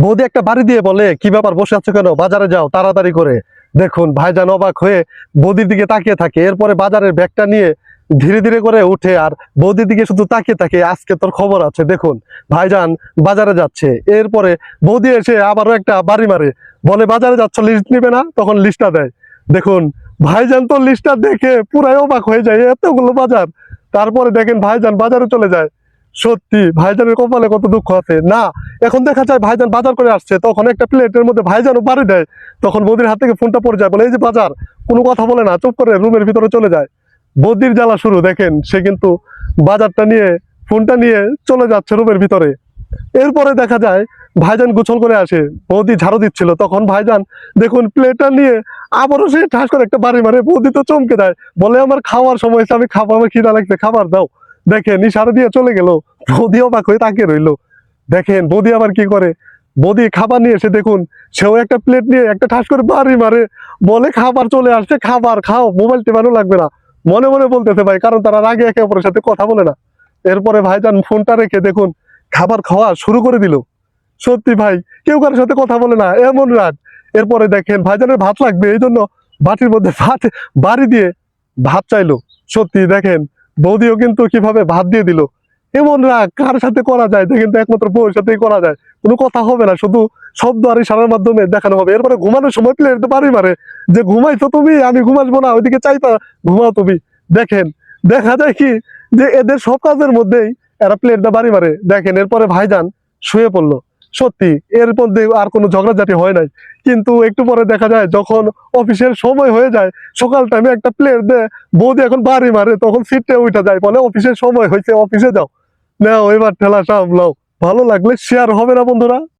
বৌদি একটা বাড়ি দিয়ে বলে, কি ব্যাপার বসে আছো কেন, বাজারে যাও তাড়াতাড়ি করে। দেখুন ভাইজান অবাক হয়ে বৌদির দিকে তাকিয়ে থাকে, এরপরে বাজারের ব্যাগটা নিয়ে ধীরে ধীরে করে উঠে আর বৌদির দিকে শুধু তাকিয়ে থাকে। আজকে তোর খবর আছে। দেখুন ভাইজান বাজারে যাচ্ছে, এরপরে বৌদি এসে আবারও একটা বাড়ি মারে, বলে বাজারে যাচ্ছ, লিস্ট নিবে না? তখন লিস্টটা দেয়। দেখুন ভাইজান তো লিস্টটা দেখে পুরাই অবাক হয়ে যায়, এতগুলো বাজার। তারপরে দেখেন ভাইজান বাজারে চলে যায়। সত্যি ভাইজানের কপালে কত দুঃখ আছে না। এখন দেখা যায় ভাইজান বাজার করে আসছে, তখন একটা প্লেটের মধ্যে ভাইজানও বাড়ি দেয়। তখন বৌদির হাত থেকে ফোনটা পড়ে যায়, বলে এই যে বাজার। কোনো কথা বলে না, চুপ করে রুমের ভিতরে চলে যায়। বৌদির জ্বালা শুরু। দেখেন সে কিন্তু বাজারটা নিয়ে, ফোনটা নিয়ে চলে যাচ্ছে রুমের ভিতরে। এরপরে দেখা যায় ভাইজান গোসল করে আসে, বৌদি ঝাড়ু দিচ্ছিল, তখন ভাইজান দেখুন প্লেটটা নিয়ে আবারও সে ঠাস করে একটা বাড়ি মারে। বৌদি তো চমকে দেয়, বলে আমার খাওয়ার সময় হয়েছে, আমি খাবো, আমার খিদা লাগছে, খাবার দাও। দেখেন ইশারা দিয়ে চলে গেল। বৌদি অবাক হয়ে তাকিয়ে রইলো। দেখেন বৌদি আবার কি করে, বৌদি খাবার নিয়ে এসে দেখুন সেও একটা প্লেট নিয়ে একটা ঠাস করে বাড়ি মারে, বলে খাবার চলে আসছে, খাবার খাও, মোবাইল টেপানো লাগবে না। মনে মনে বলতেছে ভাই, কারণ তারা রাগে একে অপরের সাথে কথা বলে না। এরপরে ভাইজান ফোনটা রেখে দেখুন খাবার খাওয়া শুরু করে দিল। সত্যি ভাই, কেউ কারোর সাথে কথা বলে না, এমন রাগ। এরপরে দেখেন ভাইজানের ভাত লাগবে, এই জন্য বাটির মধ্যে ভাত বাড়ি দিয়ে ভাত চাইলো। সত্যি দেখেন বৌদিও কিন্তু কিভাবে ভাত দিয়ে দিল। এমন রাগ কার সাথে করা যায়? দেখেন তো একমাত্র বউয়ের সাথেই করা যায়। কোনো কথা হবে না, শুধু শব্দ আর ইশারার মাধ্যমে দেখানো হবে। এরপরে ঘুমানোর সময় প্লেট বাড়ি মারে, যে ঘুমাইছো তুমি, আমি ঘুমাসবো না, ওইদিকে চাইপা ঘুমাও তুমি। দেখেন দেখা যায় কি, যে এদের সব কাজের মধ্যেই এরা প্লেটটা বাড়ি মারে। দেখেন এরপরে ভাইজান শুয়ে পড়লো। সত্যি এর মধ্যে আর কোনো ঝগড়াঝাটি হয় নাই। কিন্তু একটু পরে দেখা যায় যখন অফিসের সময় হয়ে যায়, সকাল টাইমে একটা প্লেট দেয়, বৌদি এখন বাড়ি মারে, তখন সিটে উঠে যায়, বলে অফিসের সময় হয়েছে, অফিসে যাও। নাও এবার ঠেলা সামলাও। ভালো লাগলে শেয়ার হবে না বন্ধুরা?